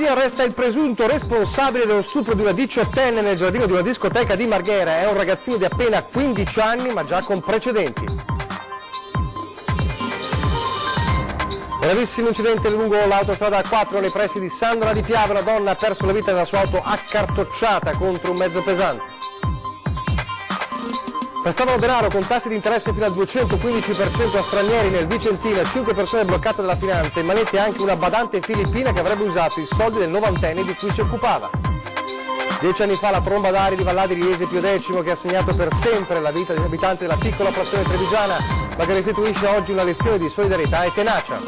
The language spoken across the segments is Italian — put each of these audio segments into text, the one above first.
polizia arresta il presunto responsabile dello stupro di una 18enne nel giardino di una discoteca di Marghera. È un ragazzino di appena 15 anni, ma già con precedenti. Gravissimo incidente lungo l'autostrada A4 nei pressi di Sandona di Piave. Una donna ha perso la vita nella sua auto accartocciata contro un mezzo pesante. Prestavano denaro con tassi di interesse fino al 215% a stranieri nel Vicentino, 5 persone bloccate dalla finanza, in manette anche una badante filippina che avrebbe usato i soldi del novantenne di cui si occupava. 10 anni fa la tromba d'aria di Vallà di Riese Pio X, che ha segnato per sempre la vita degli abitanti della piccola frazione trevigiana, ma che restituisce oggi una lezione di solidarietà e tenacia.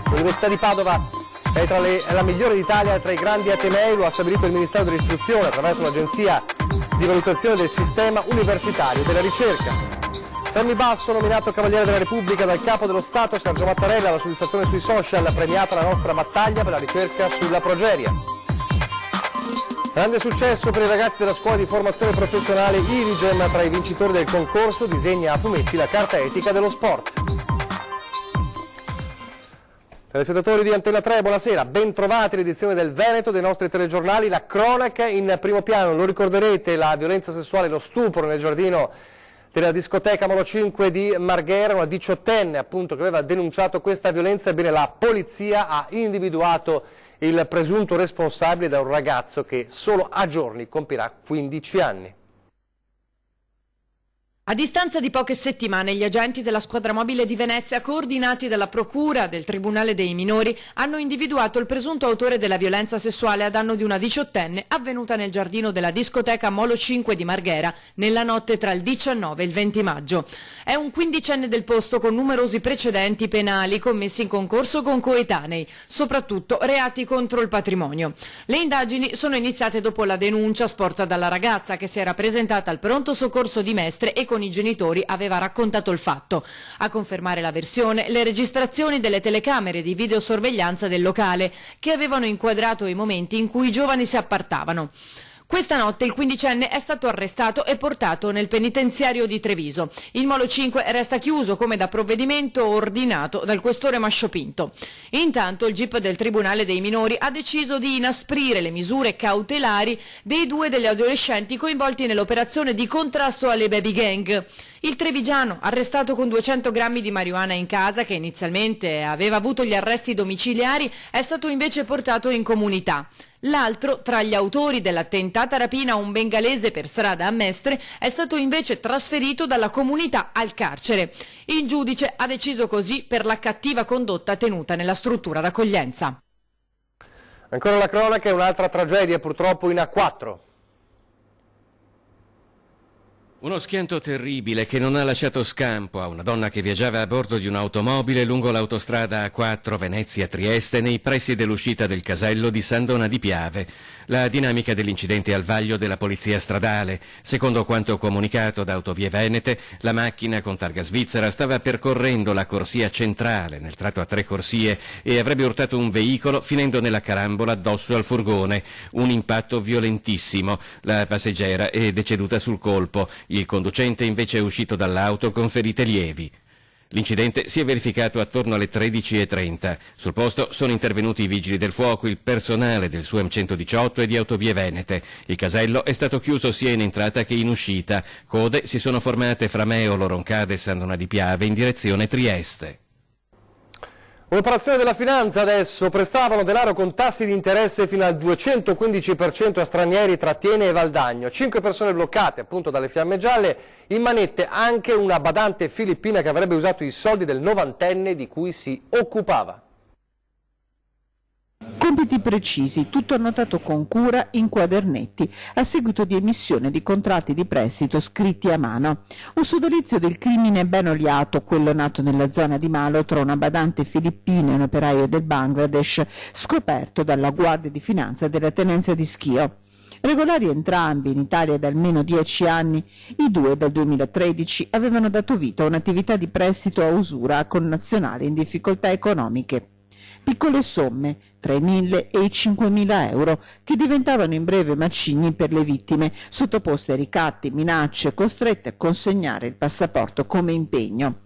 L'Università di Padova è la migliore d'Italia tra i grandi atenei, lo ha stabilito il Ministero dell'Istruzione attraverso l'Agenzia di valutazione del sistema universitario della ricerca. Sammy Basso, nominato Cavaliere della Repubblica dal Capo dello Stato Sergio Mattarella, la soddisfazione sui social ha premiato la nostra battaglia per la ricerca sulla progeria. Grande successo per i ragazzi della scuola di formazione professionale Irigen, tra i vincitori del concorso disegna a fumetti la carta etica dello sport. Telespettatori di Antena 3, buonasera, ben trovati all'edizione del Veneto dei nostri telegiornali. La cronaca in primo piano, lo ricorderete, la violenza sessuale, lo stupro nel giardino della discoteca Molo 5 di Marghera, una 18enne appunto che aveva denunciato questa violenza. Ebbene, la polizia ha individuato il presunto responsabile da un ragazzo che solo a giorni compirà 15 anni. A distanza di poche settimane, gli agenti della squadra mobile di Venezia, coordinati dalla Procura del Tribunale dei Minori, hanno individuato il presunto autore della violenza sessuale a danno di una 18enne avvenuta nel giardino della discoteca Molo 5 di Marghera nella notte tra il 19 e il 20 maggio. È un 15enne del posto con numerosi precedenti penali commessi in concorso con coetanei, soprattutto reati contro il patrimonio. Le indagini sono iniziate dopo la denuncia sporta dalla ragazza che si era presentata al pronto soccorso di Mestre e con i genitori aveva raccontato il fatto. A confermare la versione le registrazioni delle telecamere di videosorveglianza del locale che avevano inquadrato i momenti in cui i giovani si appartavano. Questa notte il 15enne è stato arrestato e portato nel penitenziario di Treviso. Il Molo 5 resta chiuso come da provvedimento ordinato dal questore Masciopinto. Intanto il GIP del Tribunale dei Minori ha deciso di inasprire le misure cautelari dei due degli adolescenti coinvolti nell'operazione di contrasto alle baby gang. Il trevigiano, arrestato con 200 grammi di marijuana in casa, che inizialmente aveva avuto gli arresti domiciliari, è stato invece portato in comunità. L'altro, tra gli autori della tentata rapina a un bengalese per strada a Mestre, è stato invece trasferito dalla comunità al carcere. Il giudice ha deciso così per la cattiva condotta tenuta nella struttura d'accoglienza. Ancora la cronaca e un'altra tragedia purtroppo in A4. Uno schianto terribile che non ha lasciato scampo a una donna che viaggiava a bordo di un'automobile lungo l'autostrada A4 Venezia-Trieste nei pressi dell'uscita del casello di Sandona di Piave. La dinamica dell'incidente al vaglio della polizia stradale. Secondo quanto comunicato da Autovie Venete, la macchina con targa svizzera stava percorrendo la corsia centrale nel tratto a 3 corsie e avrebbe urtato un veicolo finendo nella carambola addosso al furgone. Un impatto violentissimo. La passeggera è deceduta sul colpo. Il conducente invece è uscito dall'auto con ferite lievi. L'incidente si è verificato attorno alle 13:30. Sul posto sono intervenuti i vigili del fuoco, il personale del SUEM 118 e di Autovie Venete. Il casello è stato chiuso sia in entrata che in uscita. Code si sono formate fra Meolo, Roncade e Sandona di Piave in direzione Trieste. Un'operazione della finanza adesso, prestavano denaro con tassi di interesse fino al 215% a stranieri tra Tiene e Valdagno. 5 persone bloccate appunto dalle fiamme gialle, in manette anche una badante filippina che avrebbe usato i soldi del novantenne di cui si occupava. Compiti precisi, tutto annotato con cura in quadernetti, a seguito di emissione di contratti di prestito scritti a mano. Un sodalizio del crimine ben oliato, quello nato nella zona di Malo tra una badante filippina e un operaio del Bangladesh, scoperto dalla Guardia di Finanza della Tenenza di Schio. Regolari entrambi in Italia da almeno 10 anni, i due dal 2013 avevano dato vita a un'attività di prestito a usura a connazionali in difficoltà economiche. Piccole somme, tra i 1.000 e i 5.000 euro, che diventavano in breve macigni per le vittime, sottoposte a ricatti, minacce, costrette a consegnare il passaporto come impegno.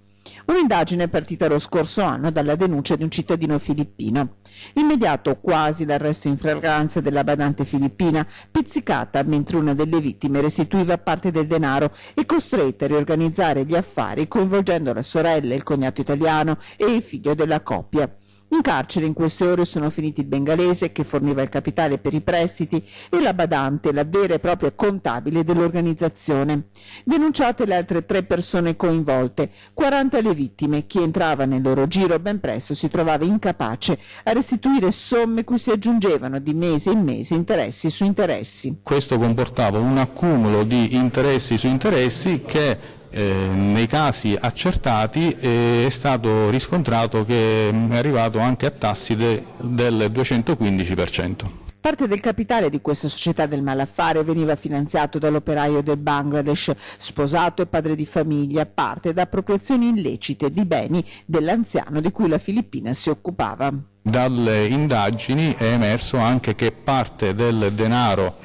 Un'indagine è partita lo scorso anno dalla denuncia di un cittadino filippino. Immediato quasi l'arresto in flagranza della badante filippina, pizzicata mentre una delle vittime restituiva parte del denaro e costretta a riorganizzare gli affari coinvolgendo la sorella, il cognato italiano e il figlio della coppia. In carcere in queste ore sono finiti il bengalese che forniva il capitale per i prestiti e la badante, la vera e propria contabile dell'organizzazione. Denunciate le altre 3 persone coinvolte, 40 le vittime. Chi entrava nel loro giro ben presto si trovava incapace a restituire somme cui si aggiungevano di mese in mese interessi su interessi. Questo comportava un accumulo di interessi su interessi che nei casi accertati è stato riscontrato che è arrivato anche a tassi del 215%. Parte del capitale di questa società del malaffare veniva finanziato dall'operaio del Bangladesh, sposato e padre di famiglia, parte da appropriazioni illecite di beni dell'anziano di cui la Filippina si occupava. Dalle indagini è emerso anche che parte del denaro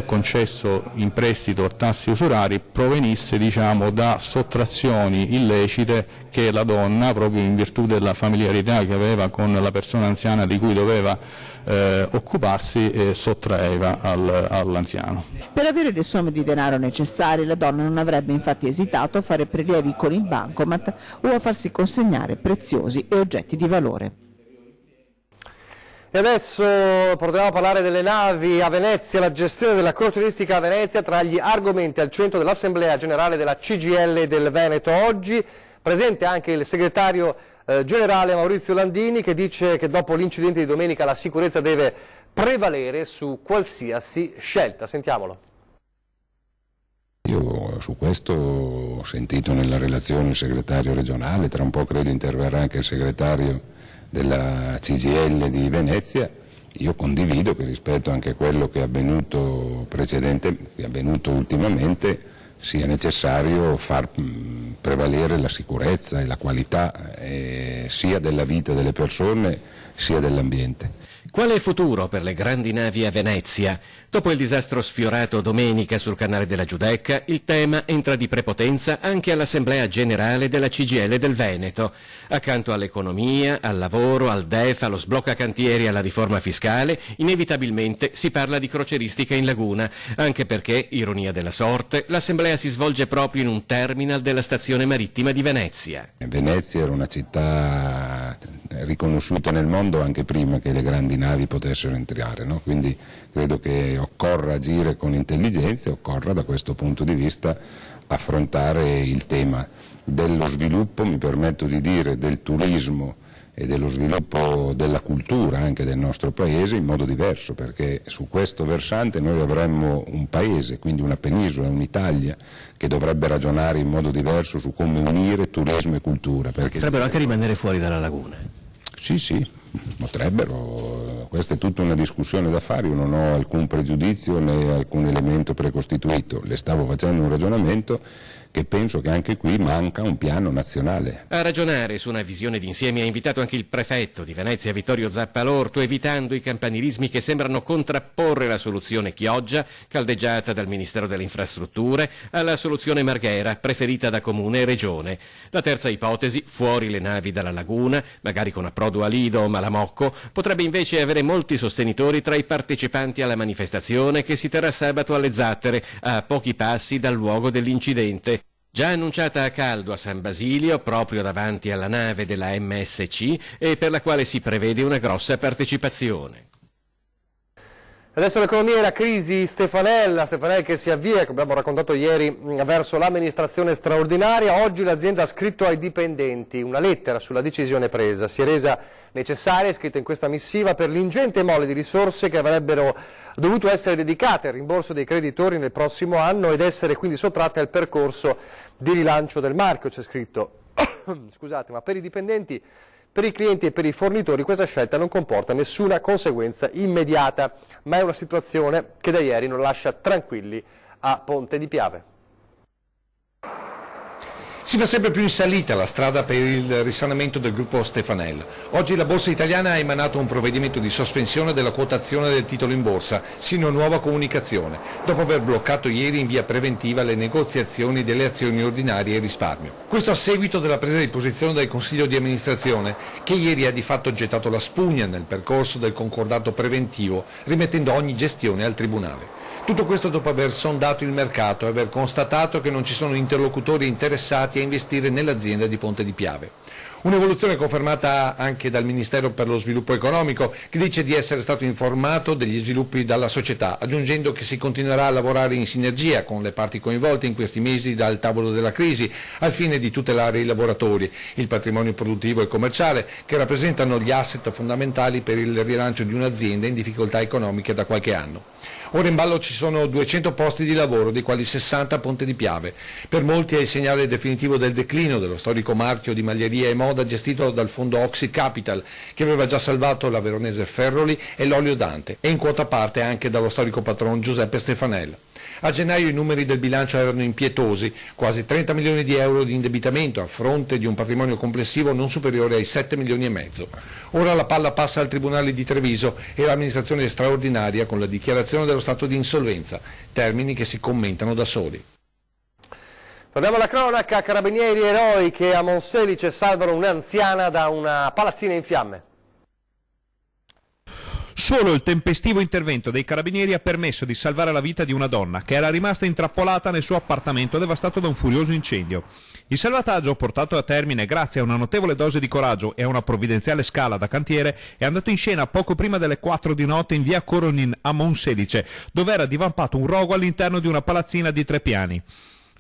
concesso in prestito a tassi usurari provenisse da sottrazioni illecite che la donna, proprio in virtù della familiarità che aveva con la persona anziana di cui doveva occuparsi, sottraeva all'anziano. Per avere le somme di denaro necessarie la donna non avrebbe infatti esitato a fare prelievi con il bancomat o a farsi consegnare preziosi e oggetti di valore. E adesso proviamo a parlare delle navi a Venezia, la gestione della crocieristica a Venezia tra gli argomenti al centro dell'Assemblea Generale della CGIL del Veneto. Oggi presente anche il segretario generale Maurizio Landini che dice che dopo l'incidente di domenica la sicurezza deve prevalere su qualsiasi scelta. Sentiamolo. Io su questo ho sentito nella relazione il segretario regionale, tra un po' credo interverrà anche il segretario della CGIL di Venezia. Io condivido che rispetto anche a quello che è avvenuto ultimamente sia necessario far prevalere la sicurezza e la qualità sia della vita delle persone sia dell'ambiente. Quale futuro per le grandi navi a Venezia? Dopo il disastro sfiorato domenica sul canale della Giudecca, il tema entra di prepotenza anche all'Assemblea Generale della CGIL del Veneto. Accanto all'economia, al lavoro, al DEF, allo sblocca cantieri e alla riforma fiscale, inevitabilmente si parla di crocieristica in laguna, anche perché, ironia della sorte, l'Assemblea si svolge proprio in un terminal della stazione marittima di Venezia. Venezia era una città riconosciuta nel mondo anche prima che le grandi navi potessero entrare, no? Quindi credo che occorra agire con intelligenza e occorra da questo punto di vista affrontare il tema dello sviluppo, mi permetto di dire, del turismo e dello sviluppo della cultura anche del nostro paese in modo diverso, perché su questo versante noi avremmo un paese, quindi una penisola, un'Italia che dovrebbe ragionare in modo diverso su come unire turismo e cultura. Potrebbero anche rimanere fuori dalla laguna. Sì, potrebbero, questa è tutta una discussione da fare, io non ho alcun pregiudizio né alcun elemento precostituito, le stavo facendo un ragionamento che penso che anche qui manca un piano nazionale. A ragionare su una visione d'insieme ha invitato anche il prefetto di Venezia Vittorio Zappalorto, evitando i campanilismi che sembrano contrapporre la soluzione Chioggia, caldeggiata dal Ministero delle Infrastrutture, alla soluzione Marghera, preferita da Comune e Regione. La terza ipotesi, fuori le navi dalla laguna, magari con approdo a Lido o Malamocco, potrebbe invece avere molti sostenitori tra i partecipanti alla manifestazione che si terrà sabato alle Zattere, a pochi passi dal luogo dell'incidente. Già annunciata a caldo a San Basilio, proprio davanti alla nave della MSC, e per la quale si prevede una grossa partecipazione. Adesso l'economia e la crisi Stefanel che si avvia, come abbiamo raccontato ieri, verso l'amministrazione straordinaria. Oggi l'azienda ha scritto ai dipendenti una lettera sulla decisione presa. Si è resa necessaria, è scritta in questa missiva, per l'ingente mole di risorse che avrebbero dovuto essere dedicate al rimborso dei creditori nel prossimo anno ed essere quindi sottratte al percorso di rilancio del marchio, c'è scritto. Scusate, ma per i dipendenti, per i clienti e per i fornitori questa scelta non comporta nessuna conseguenza immediata, ma è una situazione che da ieri non lascia tranquilli a Ponte di Piave. Si fa sempre più in salita la strada per il risanamento del gruppo Stefanel. Oggi la Borsa Italiana ha emanato un provvedimento di sospensione della quotazione del titolo in borsa, sino a nuova comunicazione, dopo aver bloccato ieri in via preventiva le negoziazioni delle azioni ordinarie e risparmio. Questo a seguito della presa di posizione del Consiglio di amministrazione, che ieri ha di fatto gettato la spugna nel percorso del concordato preventivo, rimettendo ogni gestione al Tribunale. Tutto questo dopo aver sondato il mercato e aver constatato che non ci sono interlocutori interessati a investire nell'azienda di Ponte di Piave. Un'evoluzione confermata anche dal Ministero per lo Sviluppo Economico, che dice di essere stato informato degli sviluppi dalla società, aggiungendo che si continuerà a lavorare in sinergia con le parti coinvolte in questi mesi dal tavolo della crisi, al fine di tutelare i lavoratori, il patrimonio produttivo e commerciale, che rappresentano gli asset fondamentali per il rilancio di un'azienda in difficoltà economiche da qualche anno. Ora in ballo ci sono 200 posti di lavoro, dei quali 60 a Ponte di Piave. Per molti è il segnale definitivo del declino dello storico marchio di maglieria e moda gestito dal fondo Oxy Capital, che aveva già salvato la veronese Ferroli e l'Olio Dante, e in quota parte anche dallo storico patron Giuseppe Stefanel. A gennaio i numeri del bilancio erano impietosi, quasi 30 milioni di euro di indebitamento a fronte di un patrimonio complessivo non superiore ai 7 milioni e mezzo. Ora la palla passa al Tribunale di Treviso e l'amministrazione straordinaria con la dichiarazione dello stato di insolvenza, termini che si commentano da soli. Torniamo alla cronaca, carabinieri eroi che a Monselice salvano un'anziana da una palazzina in fiamme. Solo il tempestivo intervento dei carabinieri ha permesso di salvare la vita di una donna che era rimasta intrappolata nel suo appartamento devastato da un furioso incendio. Il salvataggio, portato a termine grazie a una notevole dose di coraggio e a una provvidenziale scala da cantiere, è andato in scena poco prima delle 4 di notte in via Coronin a Monselice, dove era divampato un rogo all'interno di una palazzina di 3 piani.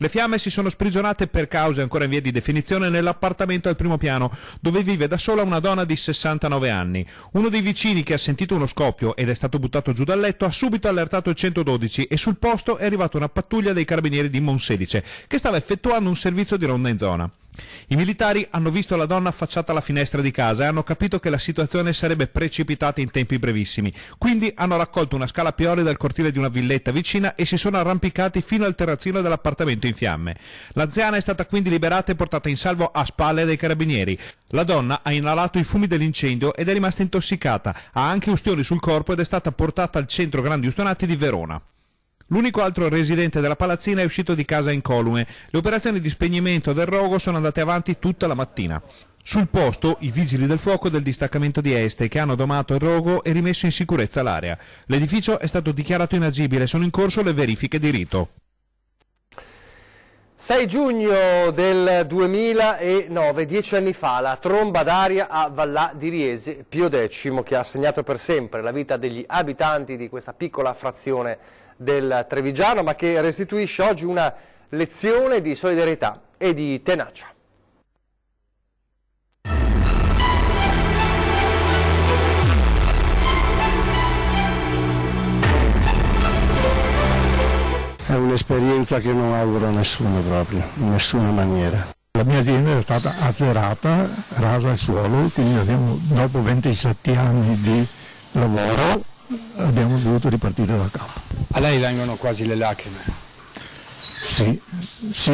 Le fiamme si sono sprigionate per cause ancora in via di definizione nell'appartamento al primo piano, dove vive da sola una donna di 69 anni. Uno dei vicini, che ha sentito uno scoppio ed è stato buttato giù dal letto, ha subito allertato il 112 e sul posto è arrivata una pattuglia dei carabinieri di Monselice, che stava effettuando un servizio di ronda in zona. I militari hanno visto la donna affacciata alla finestra di casa e hanno capito che la situazione sarebbe precipitata in tempi brevissimi, quindi hanno raccolto una scala a pioli dal cortile di una villetta vicina e si sono arrampicati fino al terrazzino dell'appartamento in fiamme. L'anziana è stata quindi liberata e portata in salvo a spalle dei carabinieri. La donna ha inalato i fumi dell'incendio ed è rimasta intossicata, ha anche ustioni sul corpo ed è stata portata al centro grandi ustionati di Verona. L'unico altro residente della palazzina è uscito di casa incolume. Le operazioni di spegnimento del rogo sono andate avanti tutta la mattina. Sul posto i vigili del fuoco del distaccamento di Este, che hanno domato il rogo e rimesso in sicurezza l'area. L'edificio è stato dichiarato inagibile, sono in corso le verifiche di rito. 6 giugno del 2009, 10 anni fa, la tromba d'aria a Vallà di Riese, Pio X, che ha segnato per sempre la vita degli abitanti di questa piccola frazione del Trevigiano, ma che restituisce oggi una lezione di solidarietà e di tenacia. È un'esperienza che non auguro a nessuno proprio, in nessuna maniera. La mia azienda è stata azzerata, rasa al suolo, quindi dopo 27 anni di lavoro abbiamo dovuto ripartire da capo. A lei vengono quasi le lacrime? Sì,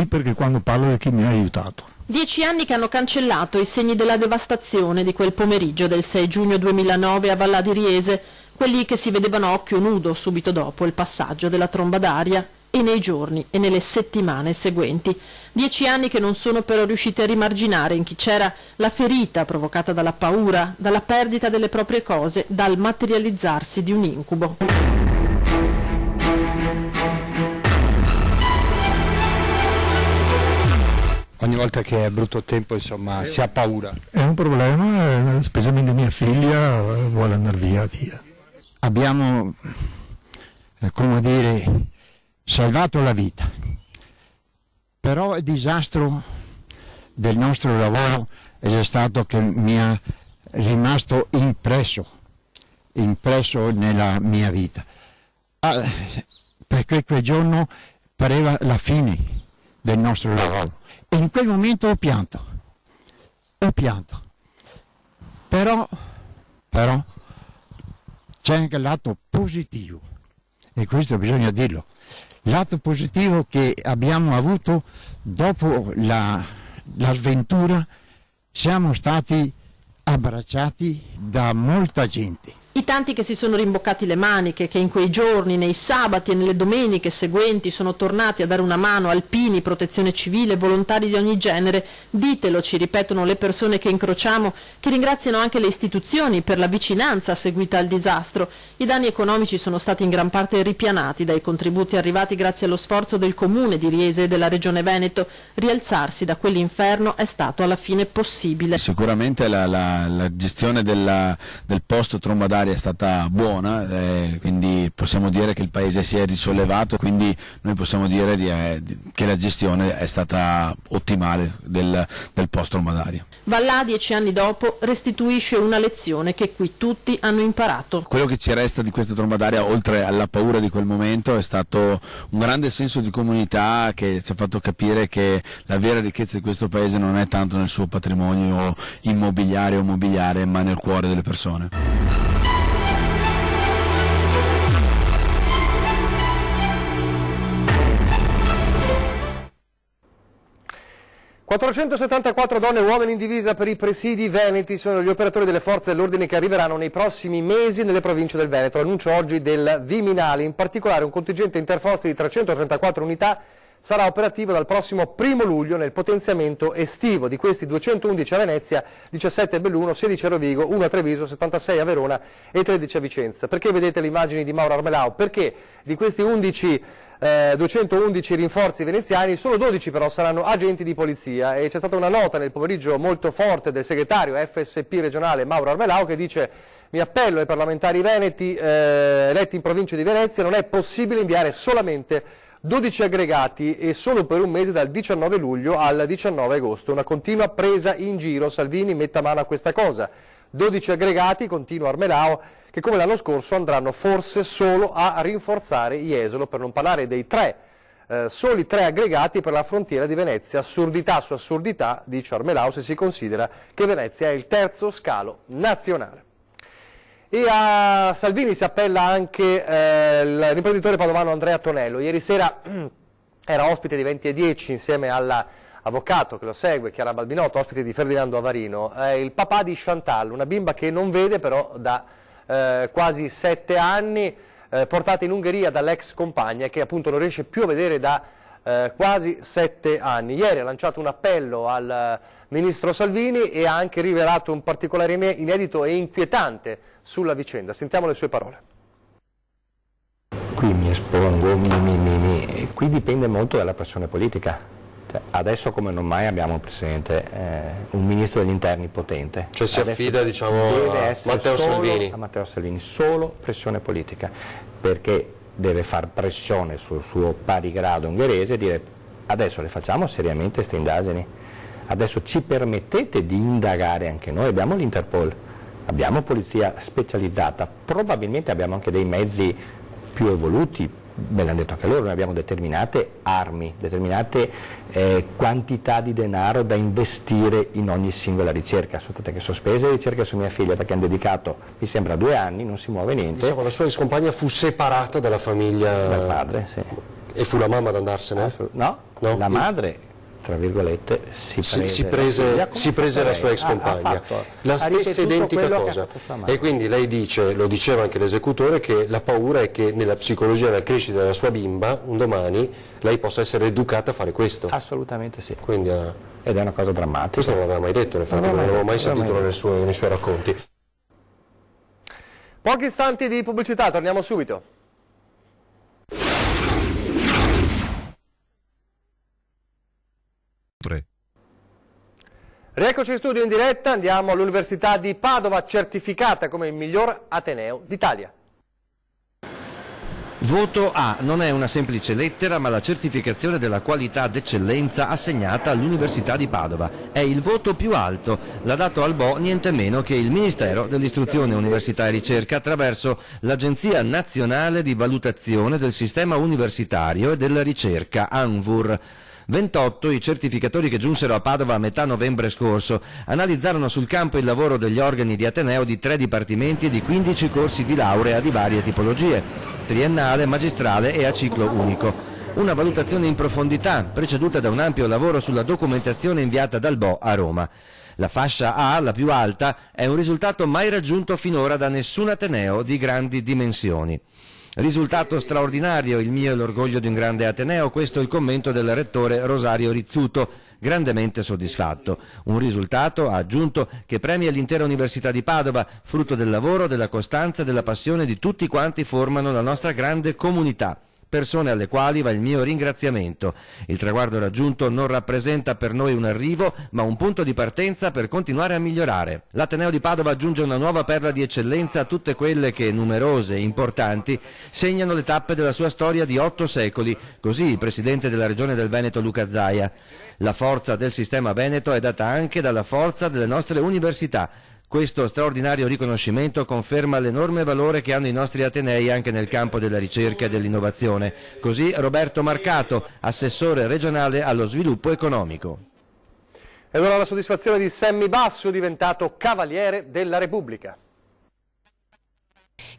perché quando parlo di chi mi ha aiutato. 10 anni che hanno cancellato i segni della devastazione di quel pomeriggio del 6 giugno 2009 a Vallà di Riese, quelli che si vedevano a occhio nudo subito dopo il passaggio della tromba d'aria e nei giorni e nelle settimane seguenti. 10 anni che non sono però riusciti a rimarginare in chi c'era la ferita provocata dalla paura, dalla perdita delle proprie cose, dal materializzarsi di un incubo. Ogni volta che è brutto tempo, insomma, si ha paura. È un problema, specialmente mia figlia vuole andare via. Abbiamo, come dire, salvato la vita, però il disastro del nostro lavoro è stato che mi è rimasto impresso nella mia vita, perché quel giorno pareva la fine del nostro lavoro e in quel momento ho pianto, però c'è anche il lato positivo e questo bisogna dirlo. Lato positivo che abbiamo avuto dopo la la sventura, siamo stati abbracciati da molta gente. I tanti che si sono rimboccati le maniche, che in quei giorni, nei sabati e nelle domeniche seguenti sono tornati a dare una mano, alpini, protezione civile, volontari di ogni genere, ditelo, ci ripetono le persone che incrociamo, che ringraziano anche le istituzioni per la vicinanza seguita al disastro. I danni economici sono stati in gran parte ripianati dai contributi arrivati grazie allo sforzo del Comune di Riese e della Regione Veneto. Rialzarsi da quell'inferno è stato alla fine possibile. Sicuramente la gestione del posto trombadario è stata buona, quindi possiamo dire che il paese si è risollevato, quindi noi possiamo dire che la gestione è stata ottimale del post trombadario. Vallà, 10 anni dopo, restituisce una lezione che qui tutti hanno imparato. Quello che ci resta di questa trombadaria, oltre alla paura di quel momento, è stato un grande senso di comunità che ci ha fatto capire che la vera ricchezza di questo paese non è tanto nel suo patrimonio immobiliare o mobiliare, ma nel cuore delle persone. 474 donne e uomini in divisa per i presidi veneti sono gli operatori delle forze dell'ordine che arriveranno nei prossimi mesi nelle province del Veneto. L'annuncio oggi del Viminale, in particolare un contingente interforze di 334 unità sarà operativo dal prossimo 1° luglio nel potenziamento estivo. Di questi 211 a Venezia, 17 a Belluno, 16 a Rovigo, 1 a Treviso, 76 a Verona e 13 a Vicenza. Perché vedete le immagini di Mauro Armelao? Perché di questi 211 rinforzi veneziani, solo 12 però saranno agenti di polizia, e c'è stata una nota nel pomeriggio molto forte del segretario FSP regionale Mauro Armelao che dice: mi appello ai parlamentari veneti eletti in provincia di Venezia, non è possibile inviare solamente 12 aggregati e solo per un mese dal 19 luglio al 19 agosto. Una continua presa in giro, Salvini metta mano a questa cosa. 12 aggregati, continua Armelao, che come l'anno scorso andranno forse solo a rinforzare Jesolo, per non parlare dei soli 3 aggregati per la frontiera di Venezia. Assurdità su assurdità, dice Armelao, se si considera che Venezia è il terzo scalo nazionale. E a Salvini si appella anche l'imprenditore padovano Andrea Tonello. Ieri sera era ospite di 20 e 10 insieme all'avvocato che lo segue, Chiara Balbinotto, ospite di Ferdinando Avarino. È il papà di Chantal, una bimba che non vede però da quasi 7 anni, portata in Ungheria dall'ex compagna che appunto non riesce più a vedere da quasi 7 anni. Ieri ha lanciato un appello al ministro Salvini e ha anche rivelato un particolare inedito e inquietante sulla vicenda. Sentiamo le sue parole. Qui mi espongo, qui dipende molto dalla pressione politica. Adesso come non mai abbiamo un presidente, un ministro degli interni potente. Cioè si affida, diciamo, a Matteo Salvini. A Matteo Salvini, solo pressione politica, perché deve far pressione sul suo pari grado ungherese e dire: adesso le facciamo seriamente queste indagini, adesso ci permettete di indagare anche noi, abbiamo l'Interpol, abbiamo polizia specializzata, probabilmente abbiamo anche dei mezzi più evoluti, me l'hanno detto anche loro, noi abbiamo determinate armi, determinate quantità di denaro da investire in ogni singola ricerca. Sono state anche sospese le ricerche su mia figlia perché hanno dedicato, mi sembra, 2 anni, non si muove niente. Diciamo, la sua ex-compagna fu separata dalla famiglia dal padre, sì. E fu la mamma ad andarsene? No, la madre, tra virgolette, si prese la sua ex-compagna. La stessa identica cosa. E quindi lei dice, lo diceva anche l'esecutore, che la paura è che nella psicologia, nella crescita della sua bimba, un domani lei possa essere educata a fare questo. Assolutamente sì. Quindi, ed è una cosa drammatica. Questo non l'aveva mai detto, infatti non l'avevo mai sentito nei suoi racconti. Pochi istanti di pubblicità, torniamo subito. Rieccoci in studio in diretta, andiamo all'Università di Padova, certificata come il miglior ateneo d'Italia. Voto A non è una semplice lettera, ma la certificazione della qualità d'eccellenza assegnata all'Università di Padova. È il voto più alto, l'ha dato al BO niente meno che il Ministero dell'Istruzione, Università e Ricerca attraverso l'Agenzia Nazionale di Valutazione del Sistema Universitario e della Ricerca, ANVUR. 28 i certificatori che giunsero a Padova a metà novembre scorso analizzarono sul campo il lavoro degli organi di ateneo di 3 dipartimenti e di 15 corsi di laurea di varie tipologie, triennale, magistrale e a ciclo unico. Una valutazione in profondità, preceduta da un ampio lavoro sulla documentazione inviata dal BO a Roma. La fascia A, la più alta, è un risultato mai raggiunto finora da nessun ateneo di grandi dimensioni. Risultato straordinario, il mio è l'orgoglio di un grande ateneo, questo è il commento del rettore Rosario Rizzuto, grandemente soddisfatto. Un risultato, ha aggiunto, che premia l'intera Università di Padova, frutto del lavoro, della costanza e della passione di tutti quanti formano la nostra grande comunità. Persone alle quali va il mio ringraziamento. Il traguardo raggiunto non rappresenta per noi un arrivo, ma un punto di partenza per continuare a migliorare. L'Ateneo di Padova aggiunge una nuova perla di eccellenza a tutte quelle che, numerose e importanti, segnano le tappe della sua storia di 8 secoli, così il Presidente della Regione del Veneto Luca Zaia. La forza del sistema veneto è data anche dalla forza delle nostre università. Questo straordinario riconoscimento conferma l'enorme valore che hanno i nostri atenei anche nel campo della ricerca e dell'innovazione. Così Roberto Marcato, assessore regionale allo sviluppo economico. E allora la soddisfazione di Sammy Basso, diventato Cavaliere della Repubblica.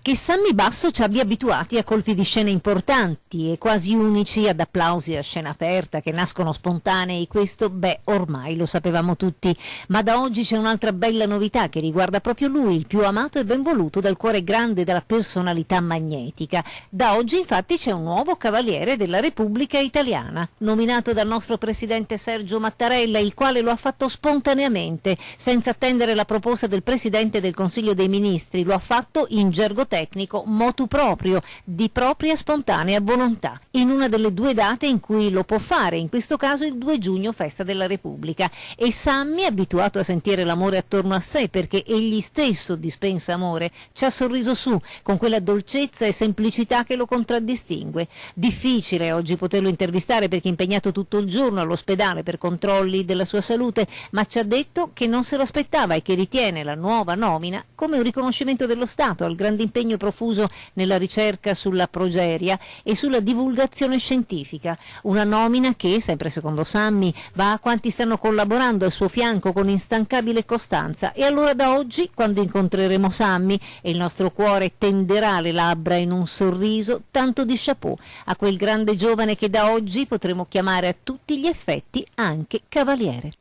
Che Sammy Basso ci abbia abituati a colpi di scene importanti e quasi unici, ad applausi a scena aperta che nascono spontanei, questo, ormai lo sapevamo tutti. Ma da oggi c'è un'altra bella novità che riguarda proprio lui, il più amato e ben voluto dal cuore grande della personalità magnetica. Da oggi infatti c'è un nuovo Cavaliere della Repubblica Italiana, nominato dal nostro presidente Sergio Mattarella, il quale lo ha fatto spontaneamente, senza attendere la proposta del Presidente del Consiglio dei Ministri. Lo ha fatto in gergo tecnico motu proprio, di propria spontanea volontà, in una delle 2 date in cui lo può fare, in questo caso il 2 giugno, festa della Repubblica. E Sammy, abituato a sentire l'amore attorno a sé, perché egli stesso dispensa amore, ci ha sorriso su, con quella dolcezza e semplicità che lo contraddistingue. Difficile oggi poterlo intervistare perché è impegnato tutto il giorno all'ospedale per controlli della sua salute, ma ci ha detto che non se l'aspettava e che ritiene la nuova nomina come un riconoscimento dello Stato al grande impegno profuso nella ricerca sulla progeria e sulla divulgazione scientifica. Una nomina che, sempre secondo Sammy, va a quanti stanno collaborando al suo fianco con instancabile costanza. E allora da oggi, quando incontreremo Sammy, e il nostro cuore tenderà le labbra in un sorriso, tanto di chapeau a quel grande giovane che da oggi potremo chiamare a tutti gli effetti anche Cavaliere.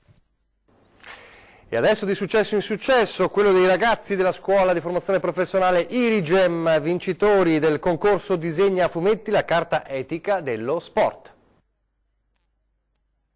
E adesso di successo in successo, quello dei ragazzi della scuola di formazione professionale Irigem, vincitori del concorso Disegna a fumetti la carta etica dello sport.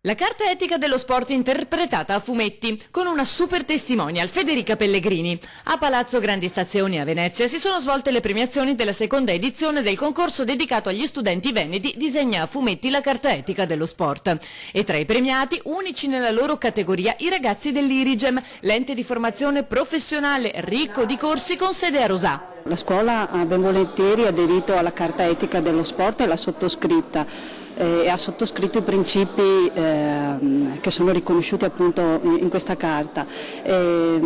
La carta etica dello sport interpretata a fumetti, con una super testimonial, Federica Pellegrini. A Palazzo Grandi Stazioni a Venezia si sono svolte le premiazioni della seconda edizione del concorso dedicato agli studenti veneti Disegna a fumetti la carta etica dello sport. E tra i premiati, unici nella loro categoria, i ragazzi dell'Irigem, l'ente di formazione professionale ricco di corsi con sede a Rosà. La scuola ha ben volentieri aderito alla carta etica dello sport e l'ha sottoscritta. E ha sottoscritto i principi che sono riconosciuti appunto in questa carta e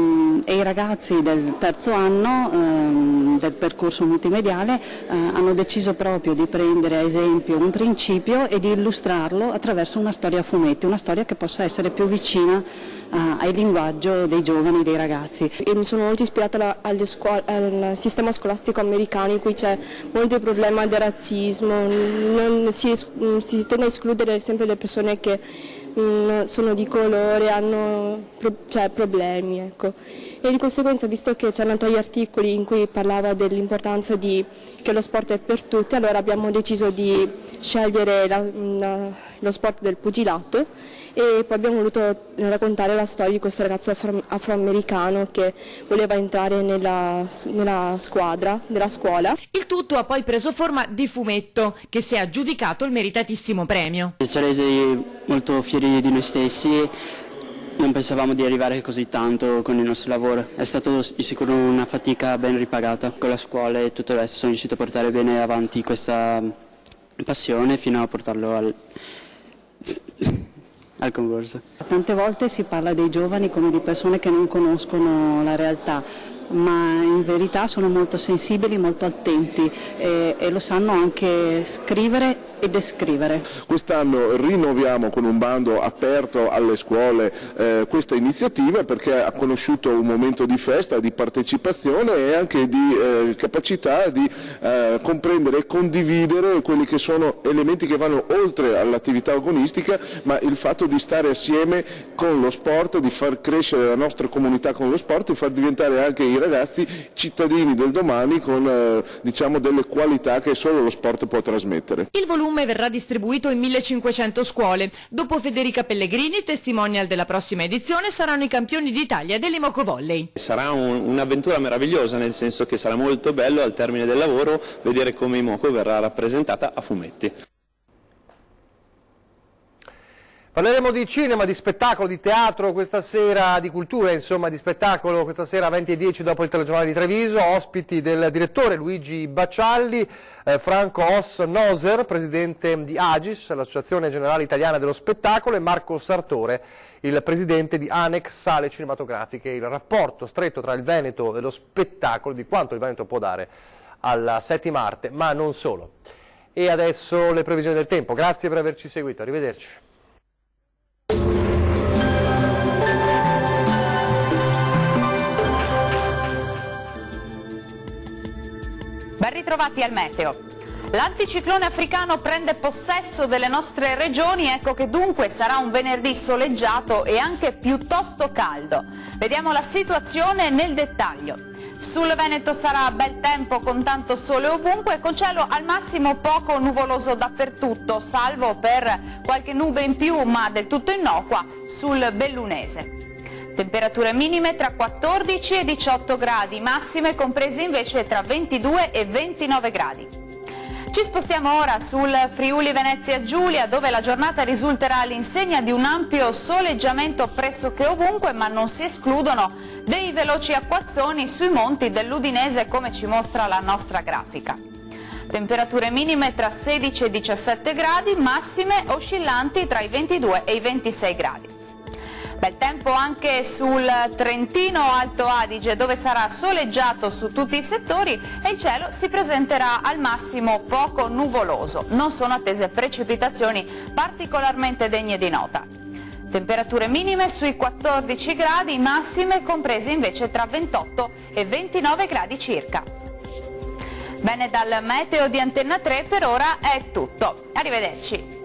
i ragazzi del terzo anno del percorso multimediale hanno deciso proprio di prendere a esempio un principio e di illustrarlo attraverso una storia a fumetti, una storia che possa essere più vicina al linguaggio dei giovani, dei ragazzi. E mi sono molto ispirata al sistema scolastico americano, in cui c'è molto il problema del razzismo, si tende a escludere sempre le persone che sono di colore, hanno problemi, ecco. E di conseguenza, visto che c'erano tanti articoli in cui parlava dell'importanza che lo sport è per tutti, allora abbiamo deciso di scegliere lo sport del pugilato e poi abbiamo voluto raccontare la storia di questo ragazzo afroamericano che voleva entrare nella squadra della scuola. Il tutto ha poi preso forma di fumetto, che si è aggiudicato il meritatissimo premio. Ci ha resi molto fieri di noi stessi. Non pensavamo di arrivare così tanto con il nostro lavoro, è stato di sicuro una fatica ben ripagata. Con la scuola e tutto il resto sono riuscito a portare bene avanti questa passione fino a portarlo al concorso. Tante volte si parla dei giovani come di persone che non conoscono la realtà. ma in verità sono molto sensibili, molto attenti e lo sanno anche scrivere e descrivere. Quest'anno rinnoviamo con un bando aperto alle scuole questa iniziativa, perché ha conosciuto un momento di festa, di partecipazione e anche di capacità di comprendere e condividere quelli che sono elementi che vanno oltre all'attività agonistica, ma il fatto di stare assieme con lo sport, di far crescere la nostra comunità con lo sport e far diventare anche i ragazzi cittadini del domani con diciamo delle qualità che solo lo sport può trasmettere. Il volume verrà distribuito in 1500 scuole. Dopo Federica Pellegrini, testimonial della prossima edizione saranno i campioni d'Italia dell'Imoco Volley. Sarà un'avventura meravigliosa, nel senso che sarà molto bello al termine del lavoro vedere come Imoco verrà rappresentata a fumetti. Parleremo di cinema, di spettacolo, di teatro questa sera, di cultura, insomma di spettacolo questa sera 20:10 dopo il telegiornale di Treviso, ospiti del direttore Luigi Baccialli, Franco Os Noser, presidente di Agis, l'Associazione Generale Italiana dello Spettacolo, e Marco Sartore, il presidente di Anex Sale Cinematografiche. Il rapporto stretto tra il Veneto e lo spettacolo, di quanto il Veneto può dare alla settima arte, ma non solo. E adesso le previsioni del tempo. Grazie per averci seguito, arrivederci. Ben ritrovati al meteo. L'anticiclone africano prende possesso delle nostre regioni, ecco che dunque sarà un venerdì soleggiato e anche piuttosto caldo. Vediamo la situazione nel dettaglio. Sul Veneto sarà bel tempo con tanto sole ovunque, con cielo al massimo poco nuvoloso dappertutto, salvo per qualche nube in più ma del tutto innocua sul Bellunese. Temperature minime tra 14 e 18 gradi, massime comprese invece tra 22 e 29 gradi. Ci spostiamo ora sul Friuli Venezia Giulia, dove la giornata risulterà all'insegna di un ampio soleggiamento pressoché ovunque, ma non si escludono dei veloci acquazzoni sui monti dell'Udinese, come ci mostra la nostra grafica. Temperature minime tra 16 e 17 gradi, massime oscillanti tra i 22 e i 26 gradi. Bel tempo anche sul Trentino Alto Adige, dove sarà soleggiato su tutti i settori e il cielo si presenterà al massimo poco nuvoloso. Non sono attese precipitazioni particolarmente degne di nota. Temperature minime sui 14 gradi, massime comprese invece tra 28 e 29 gradi circa. Bene, dal meteo di Antenna 3 per ora è tutto. Arrivederci.